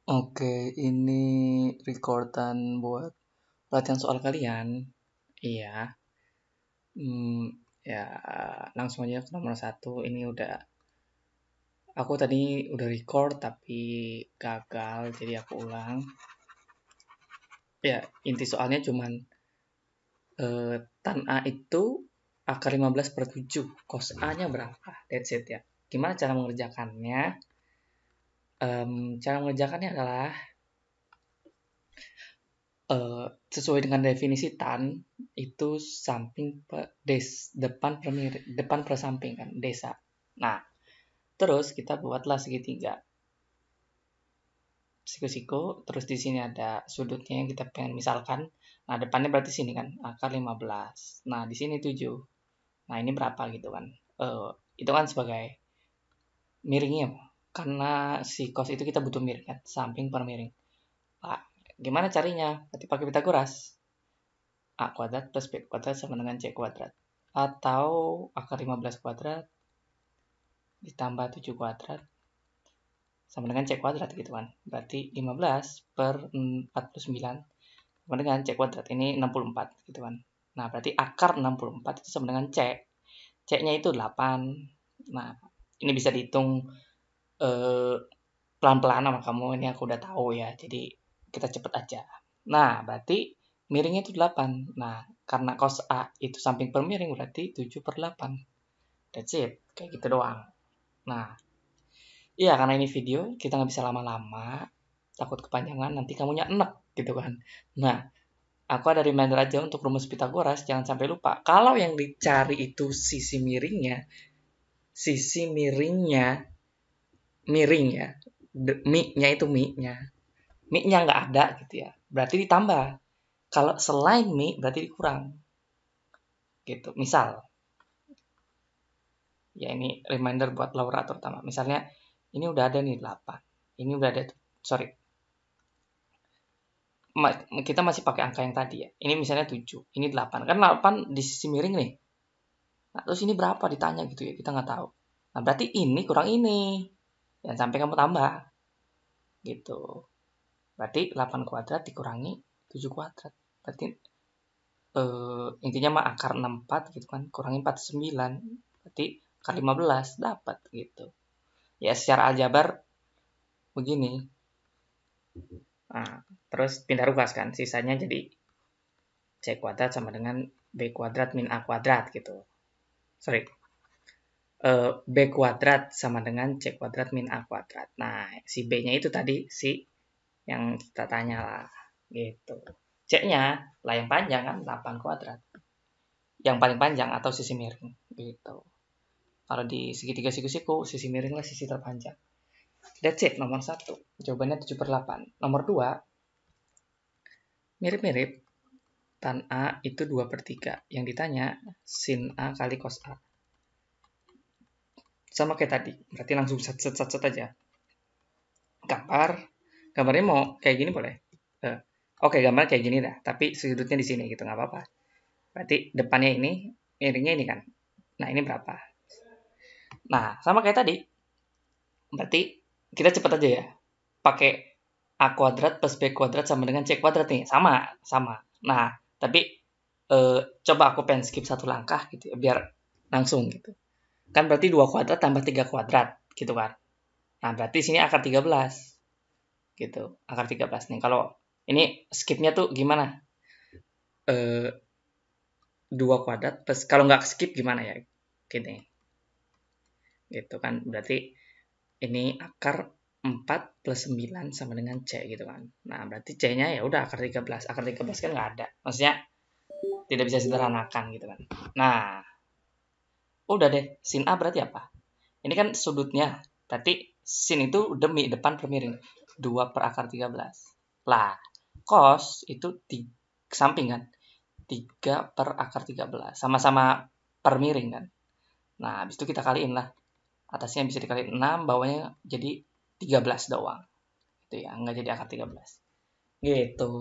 Oke, ini recordan buat latihan soal kalian. Iya. Hmm, ya, langsung aja ke nomor satu. Ini aku tadi udah record tapi gagal, jadi aku ulang. Ya, inti soalnya cuman tan A itu akar 15 per 7. Cos A-nya berapa? That's it ya. Gimana cara mengerjakannya? Cara mengerjakannya adalah sesuai dengan definisi tan itu samping per depan per samping kan desa. Nah, terus kita buatlah segitiga siku-siku, terus di sini ada sudutnya yang kita pengen misalkan. Nah, depannya berarti sini kan akar 15. Nah, di sini 7. Nah, ini berapa gitu kan. Eh itu kan sebagai miringnya karena si cos itu kita butuh miring kan, samping per miring. Nah, gimana carinya? Berarti pakai Pitagoras. A kuadrat plus B kuadrat sama dengan C kuadrat. Atau akar 15 kuadrat ditambah 7 kuadrat sama dengan C kuadrat gitu kan. Berarti 15 per 49 sama dengan C kuadrat. Ini 64 gitu kan. Nah, berarti akar 64 itu sama dengan C. C-nya itu 8. Nah, ini bisa dihitung eh, pelan-pelan sama kamu. Ini aku udah tahu ya. Jadi kita cepet aja. Nah, berarti miringnya itu 8. Nah, karena cos A itu samping per miring berarti 7 per 8. That's it. Kayak gitu doang. Nah, iya karena ini video, kita nggak bisa lama-lama. Takut kepanjangan, nanti kamunya enek gitu kan. Nah, aku ada reminder aja untuk rumus Pitagoras, jangan sampai lupa. Kalau yang dicari itu sisi miringnya, miring ya. Mi-nya itu mi-nya. Mi-nya nggak ada gitu ya. Berarti ditambah. Kalau selain mi, berarti dikurang. Gitu. Misal, ya ini reminder buat Laura terutama. Misalnya, ini udah ada nih 8. Ini udah ada, sorry, kita masih pakai angka yang tadi ya. Ini misalnya 7, ini 8. Kan 8 di sisi miring nih. Nah, terus ini berapa ditanya gitu ya, kita nggak tahu. Nah, berarti ini kurang ini. Jangan sampai kamu tambah. Gitu. Berarti 8 kuadrat dikurangi 7 kuadrat. Berarti intinya mah akar 64 gitu kan. Kurangi 49. Berarti akar 15 dapat gitu. Ya secara aljabar begini. Nah, terus pindah ruas kan. Sisanya jadi C kuadrat sama dengan B kuadrat min A kuadrat gitu. Sorry, B kuadrat sama dengan C kuadrat min A kuadrat. Nah, si B-nya itu tadi si yang kita tanya lah. Gitu. C-nya lah yang panjang kan 8 kuadrat. Yang paling panjang atau sisi miring. Gitu. Kalau di segitiga siku-siku, sisi miring lah sisi terpanjang. That's it, nomor 1. Jawabannya 7 per 8. Nomor 2, mirip-mirip. Tan A itu 2 per 3. Yang ditanya, sin A kali cos A. Sama kayak tadi. Berarti langsung set aja. Gambar. Gambarnya mau kayak gini boleh? Eh, Oke, gambar kayak gini dah. Tapi sudutnya di sini gitu, nggak apa-apa. Berarti depannya ini, miringnya ini kan. Nah, ini berapa? Nah, sama kayak tadi. Berarti kita cepet aja ya. Pakai A kuadrat plus B kuadrat sama dengan C kuadrat nih. Sama, sama. Nah, tapi coba aku pengen skip satu langkah gitu ya, biar langsung gitu. Kan berarti 2 kuadrat tambah 3 kuadrat gitu kan. Nah, berarti sini akar 13 gitu. Akar 13 nih. Kalau ini skipnya tuh gimana? Eh, 2 kuadrat plus kalau nggak skip gimana ya? Gini. Gitu kan. Berarti ini akar 4 plus 9 sama dengan C gitu kan. Nah, berarti C-nya ya udah akar 13. Akar 13 kan nggak ada. Maksudnya tidak bisa sederhanakan gitu kan. Nah, udah deh. Sin A berarti apa? Ini kan sudutnya. Berarti sin itu demi depan per miring. 2 per akar 13. Lah, cos itu di samping kan. 3 per akar 13. Sama-sama per miring kan. Nah, habis itu kita kaliin lah. Atasnya bisa dikaliin 6, bawahnya jadi 13 doang. Itu ya, nggak jadi akar 13. Gitu.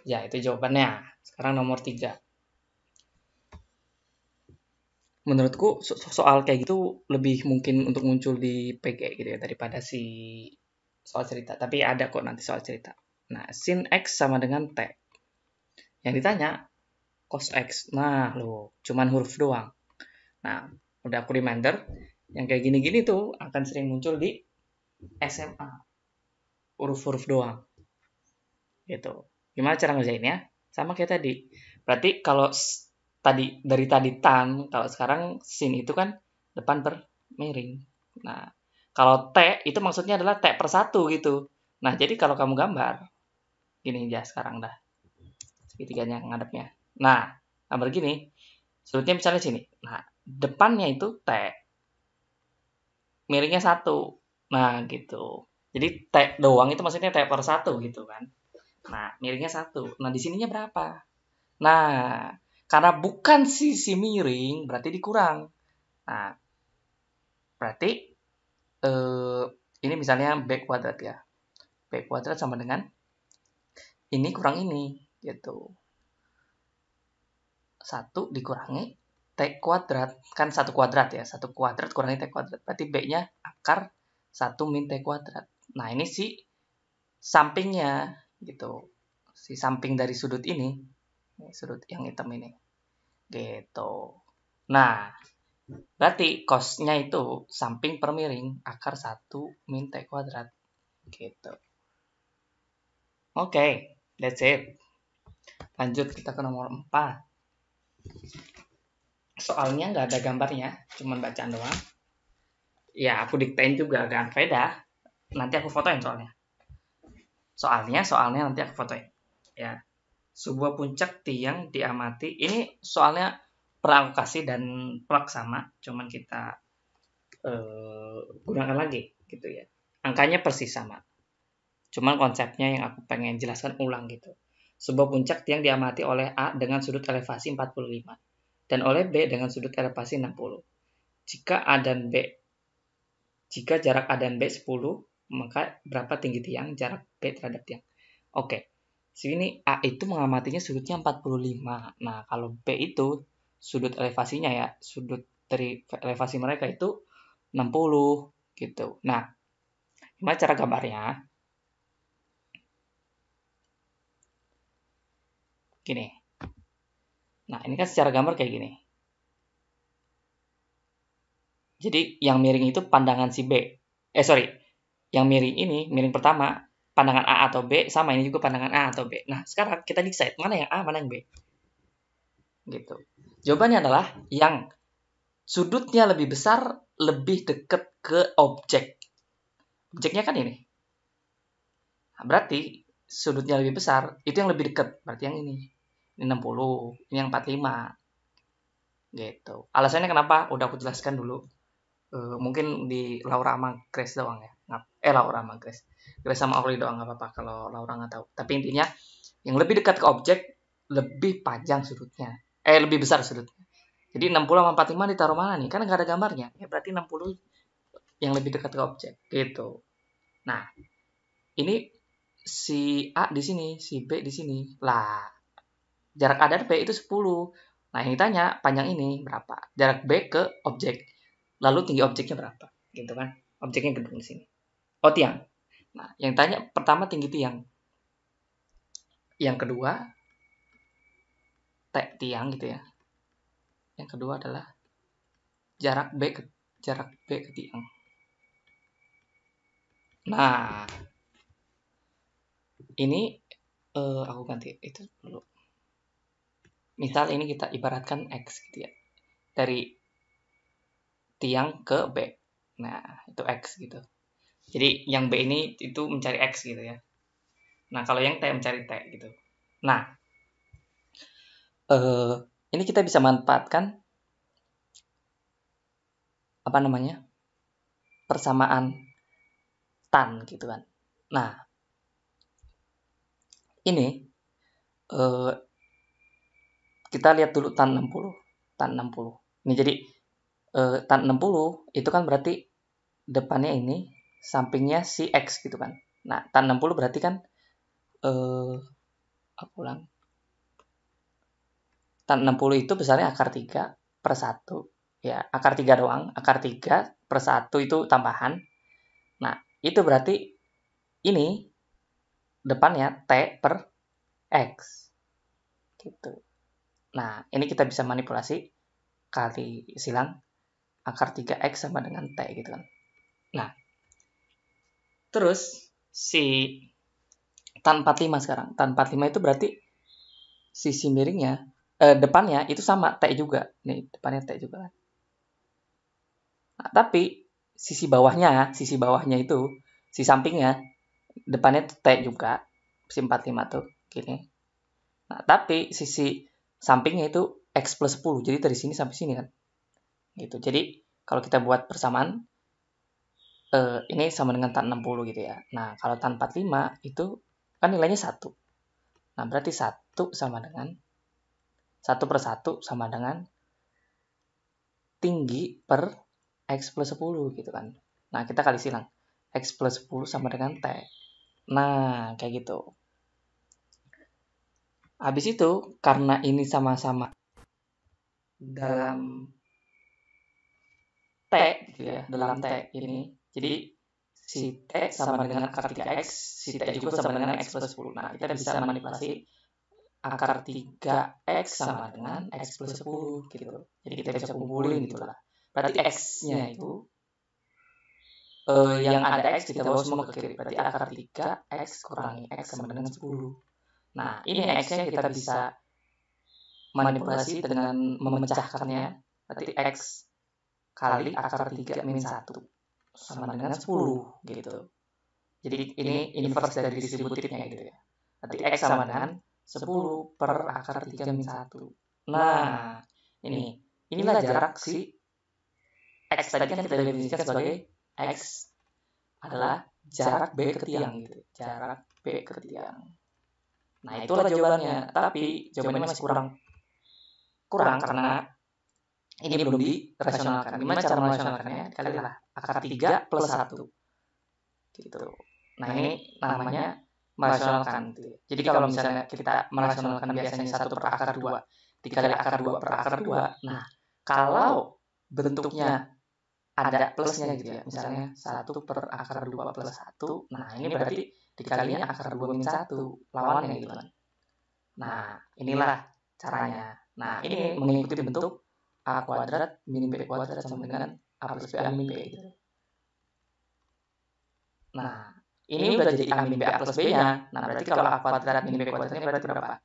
Ya, itu jawabannya. Sekarang nomor 3. Menurutku soal kayak gitu lebih mungkin untuk muncul di PG gitu ya daripada si soal cerita. Tapi ada kok nanti soal cerita. Nah, sin X sama dengan T. Yang ditanya, cos X. Nah, loh, cuman huruf doang. Nah, udah aku reminder, yang kayak gini-gini tuh akan sering muncul di SMA. Huruf-huruf doang. Gitu. Gimana cara ngerjainnya? Sama kayak tadi. Berarti kalau tadi dari tadi tan, kalau sekarang sin itu kan depan miring. Nah, kalau T itu maksudnya adalah T per 1 gitu. Nah, jadi kalau kamu gambar, gini aja sekarang dah. Segitiganya ngadepnya. Nah, gambar gini, sudutnya misalnya sini. Nah, depannya itu T, miringnya 1. Nah, gitu. Jadi T doang itu maksudnya T per 1 gitu kan. Nah, miringnya 1. Nah, di sininya berapa? Nah, karena bukan sisi miring, berarti dikurang. Nah, berarti ini misalnya B kuadrat ya. B kuadrat sama dengan ini kurang ini, gitu. 1 dikurangi T kuadrat. Kan 1 kuadrat ya. 1 kuadrat kurangi T kuadrat. Berarti B-nya akar 1 min T kuadrat. Nah, ini si sampingnya, gitu. Si samping dari sudut ini. Sudut yang hitam ini. Gitu. Nah, berarti cos-nya itu samping per miring akar 1 min T kuadrat. Gitu. Oke, that's it. Lanjut kita ke nomor 4. Soalnya nggak ada gambarnya, cuman bacaan doang. Ya, aku diktain juga, agak faedah. Nanti aku fotoin soalnya. Soalnya nanti aku fotoin. Ya, sebuah puncak tiang diamati. Ini soalnya pernah aku kasih dan plak sama, cuman kita gunakan lagi gitu ya. Angkanya persis sama. Cuman konsepnya yang aku pengen jelaskan ulang gitu. Sebuah puncak tiang diamati oleh A dengan sudut elevasi 45 dan oleh B dengan sudut elevasi 60. Jika jarak A dan B 10, maka berapa tinggi tiang jarak B terhadap tiang? Oke. Sini A itu mengamatinya sudutnya 45. Nah, kalau B itu sudut elevasinya ya, sudut dari elevasi mereka itu 60 gitu. Nah, gimana cara gambarnya? Gini. Nah, ini kan secara gambar kayak gini. Jadi yang miring itu pandangan si B. Yang miring ini, miring pertama, pandangan A atau B, sama ini juga pandangan A atau B. Nah, sekarang kita decide mana yang A, mana yang B. Gitu. Jawabannya adalah yang sudutnya lebih besar, lebih dekat ke objek. Objeknya kan ini. Nah, berarti sudutnya lebih besar, itu yang lebih dekat. Berarti yang ini. Ini 60, ini yang 45. Gitu. Alasannya kenapa? Udah aku jelaskan dulu. Mungkin di Laura sama Grace doang ya. Laura sama Grace. Grace sama Orly doang nggak apa-apa kalau Laura nggak tahu. Tapi intinya yang lebih dekat ke objek lebih panjang sudutnya. Lebih besar sudutnya. Jadi 60 sama 45 ditaruh mana nih? Kan nggak ada gambarnya. Ya berarti 60 yang lebih dekat ke objek. Gitu. Nah, ini si A di sini, si B di sini. Lah, jarak A dan B itu 10. Nah, yang ditanya panjang ini berapa? Jarak B ke objek. Lalu tinggi objeknya berapa? Gitu kan? Objeknya gedung di sini. Oh, tiang. Nah, yang tanya pertama tinggi tiang. Yang kedua tiang gitu ya. Yang kedua adalah jarak B ke tiang. Nah, ini aku ganti itu dulu. Misal ini kita ibaratkan X gitu ya. Dari tiang ke B. Nah, itu X gitu. Jadi yang B ini itu mencari X gitu ya. Nah, kalau yang T mencari T gitu. Nah, ini kita bisa manfaatkan apa namanya? Persamaan tan gitu kan. Nah, ini kita lihat dulu tan 60. Tan 60. Ini jadi tan 60 itu kan berarti depannya ini, sampingnya si X gitu kan. Nah, tan 60 berarti kan aku ulang. Tan 60 itu besarnya akar 3 per 1. Ya, akar 3 doang. Akar 3 per 1 itu tambahan. Nah, itu berarti ini depannya T per X. Gitu. Nah, ini kita bisa manipulasi kali silang akar 3X sama dengan T gitu kan. Nah, terus si tan 45 sekarang. Tan 45 itu berarti sisi miringnya, depannya itu sama T juga. Nih, depannya T juga kan. Nah, tapi sisi bawahnya itu, si sampingnya, depannya T juga, si 45 tuh, gini. Nah, tapi sisi sampingnya itu X plus 10, jadi dari sini sampai sini kan. Gitu. Jadi, kalau kita buat persamaan, ini sama dengan tan 60 gitu ya. Nah, kalau tan 45 itu kan nilainya 1. Nah, berarti 1 sama dengan 1 per 1 sama dengan tinggi per X plus 10 gitu kan. Nah, kita kali silang. X plus 10 sama dengan T. Nah, kayak gitu. Habis itu, karena ini sama-sama dalam T gitu ya, dalam T ini. Jadi, si T sama dengan akar 3X, si T juga sama dengan X plus 10. Nah, kita bisa manipulasi akar 3X sama dengan X plus 10 gitu. Jadi kita bisa kumpulin gitu lah. Berarti X-nya itu yang ada X kita bawa semua ke kiri. Berarti akar 3X kurangi X sama dengan 10. Nah, ini X-nya kita bisa manipulasi dengan memecahkannya. Berarti X kali akar 3 min 1 sama dengan 10 gitu. Jadi ini inverse dari distributifnya gitu ya. Berarti X sama dengan 10 per akar 3 min 1. Nah, inilah jarak si X tadi kan kita definisikan sebagai X adalah jarak B ke tiang gitu. Jarak B ke tiang. Nah, itulah jawabannya. Tapi jawabannya masih kurang karena ini belum dirasionalkan. Gimana cara merasionalkannya? Kalilah akar 3 plus 1. Gitu. Nah, ini namanya merasionalkan. Jadi kalau misalnya kita merasionalkan biasanya 1 per akar 2 dikali akar 2 per akar 2. Nah, kalau bentuknya ada plusnya gitu ya. Misalnya 1 per akar 2 plus 1. Nah, ini berarti dikalinya akar 2 min 1. Lawannya gitu kan. Nah, inilah caranya. Nah, ini mengikuti bentuk A kuadrat min B kuadrat sama dengan A plus B A min B gitu. Nah, ini udah jadi A min B A plus B-nya. Nah, berarti kalau A kuadrat min B kuadratnya berarti berapa?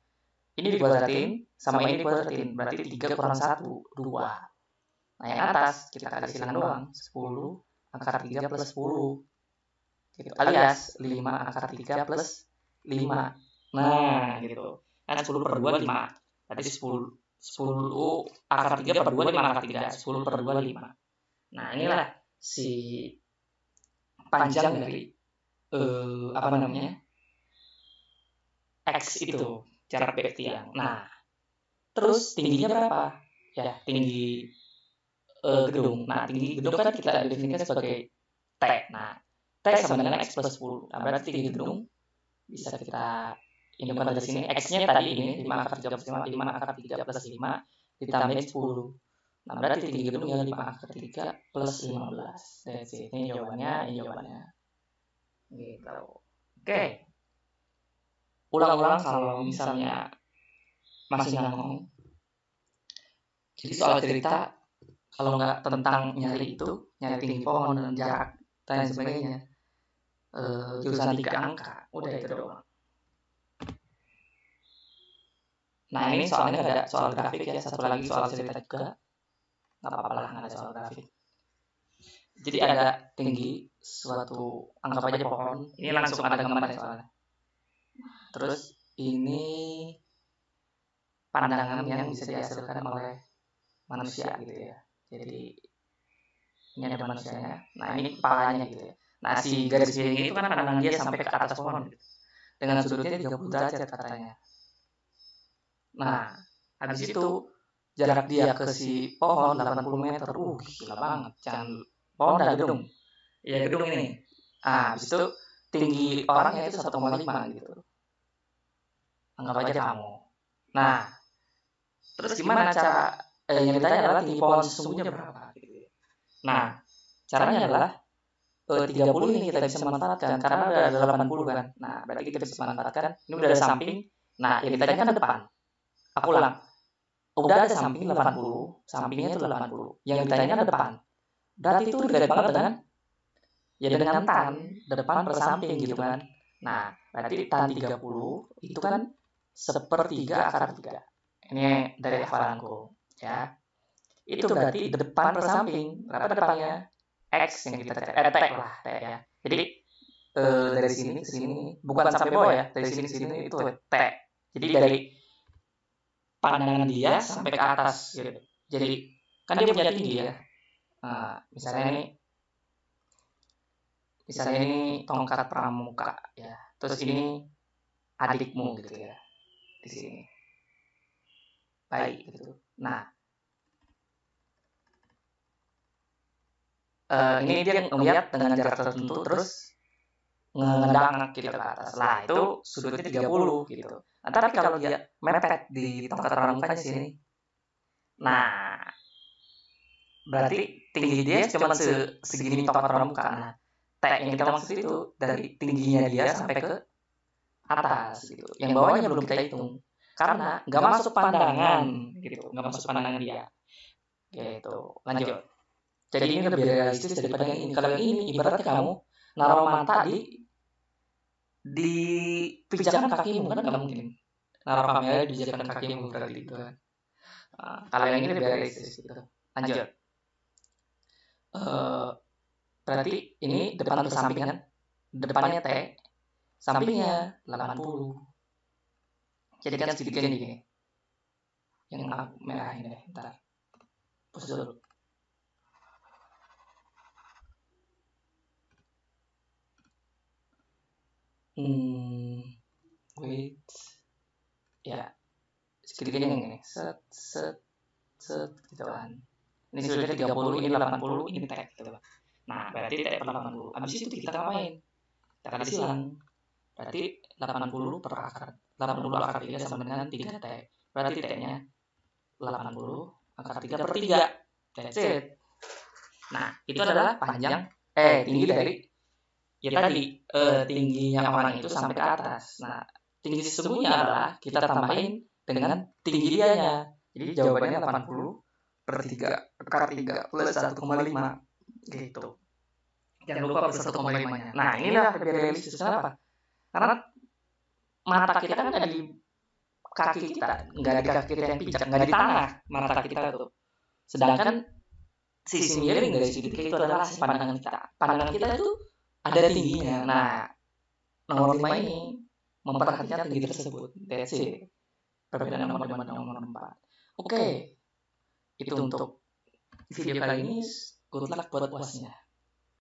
Ini dikuadratin sama ini dikuadratin. Berarti 3 kurang 1, 2. Nah, yang atas kita kali silang doang. 10 akar 3 plus 10. Gitu. Alias 5 akar 3 plus 5. Nah, gitu. Kan 10 per 2, 5. Berarti 10 akar 3 per 2, 5 akar 3. 10 per 2, 5. Nah, inilah si panjang dari X itu, jarak B tiang. Nah, terus tingginya berapa? Ya, tinggi gedung. Nah, tinggi gedung kan kita definisikan sebagai T. Nah, T sama dengan X plus 10. Nah, berarti tinggi gedung bisa kita ini bukan dari sini. X-nya tadi ini 5 akar 3 plus 5, 5 akar 3 plus 5 ditambahin 10. Nah, berarti tinggi gedungnya 5 akar 3 plus 15. That's it. Ini jawabannya. Gitu. Oke. Ulang-ulang kalau misalnya masih ngomong. Jadi soal cerita, kalau nggak tentang nyari tinggi pohon dan jarak dan sebagainya, jurusan 3 angka, udah itu doang. Nah, ini soalnya ada soal grafik ya, satu lagi soal cerita juga. Nggak apa-apa lah, nggak ada soal grafik. Jadi ada tinggi suatu, anggap aja pohon. Ini langsung ada gambarnya soalnya. Terus ini pandangan yang bisa dihasilkan oleh manusia gitu ya. Jadi ini ada manusianya. Nah, ini kepalanya gitu ya. Nah, si garis miring itu kan pandangan dia sampai ke atas pohon gitu. Dengan sudutnya 30 derajat katanya. Nah, habis itu jarak dia ke si pohon 80 meter. Gila banget. Jangan pohon dan gedung. Ya, gedung ini. Nah, habis itu tinggi orangnya itu 1,5 gitu. Anggap aja kamu. Nah, terus gimana cara yang ditanya adalah tinggi pohon sesungguhnya berapa gitu. Nah, caranya adalah 30 ini kita bisa manfaatkan karena udah ada 80 kan. Nah, berarti kita bisa manfaatkan. Ini udah ada samping. Nah, yang ditanya kan depan. Aku ulang. Udah ada samping 80, sampingnya itu 80. Yang ditanya kan depan. Berarti itu dekat banget dengan ya dengan tan depan per samping gitu kan. Nah, berarti tan 30 itu kan sepertiga akar 3. Ini dari hafalanku ya. Itu berarti depan per samping. Berapa depannya? X yang kita cari. T lah, T ya. Jadi dari sini ke sini bukan sampai bawah ya. Dari sini ke sini itu T. Jadi dari pandangan dia sampai ke atas gitu. Jadi kan dia punya tinggi ya. Nah, misalnya ini tongkat pramuka ya. Terus ini adikmu gitu ya. Di sini. Baik gitu. Nah, ini dia ngeliat dengan jarak tertentu terus ngedang gitu ke atas. Lah itu sudutnya 30 gitu. Nah, tapi kalau dia mepet di tongkat pramukanya sini. Nah, berarti tinggi dia cuma segini tongkat pramuka. Nah, T yang kita maksud itu dari tingginya dia sampai ke atas gitu. Yang bawahnya belum kita hitung. Karena nggak masuk pandangan gitu, nggak masuk pandangan dia. Gitu. Lanjut. Jadi ini lebih realistis daripada yang ini. Kalau yang ini ibaratnya kamu naruh mata di pijakan kakimu kan nggak mungkin. Naruh kamera di pijakan kakimu berarti itu kan. Kalau yang ini lebih realistis gitu. Lanjut. Berarti ini depan ke samping kan. Depannya T, sampingnya 80. Jadi kan segitiga nih gini. Yang merah ini deh. Bentar. Pause dulu. Wait. Ya. Segitiganya yang ini. Set gitu kan. Ini sudah 30, ini 80, ini T gitu. Nah, berarti T per 80. Habis itu kita ngapain? Kita kasih silang. Berarti 80 per akar. 80 akar 3 sama dengan 3T. Berarti T-nya 80 akar 3 per 3. That's it. Nah, itu adalah panjang tinggi dari ya tadi tingginya orang itu sampai ke atas. Nah, tinggi sesungguhnya adalah kita tambahin dengan tinggi dianya. Jadi jawabannya 80 per 3 akar 3 plus 1,5 gitu. Jangan lupa plus 1,5-nya. Nah, inilah lebih realistis. Kenapa? Karena mata kita kan ada di kaki kita, nggak di kaki kita yang pijak, nggak di tanah mata kita tuh. Sedangkan sisi miring dari sudut itu adalah pandangan kita. Pandangan kita itu ada tingginya. Nah, nomor 5 ini memperhatikan tinggi tersebut. That's it. Perbedaan nomor 5 dan nomor 4. Oke. Itu untuk video kali ini. Good luck buat puasnya.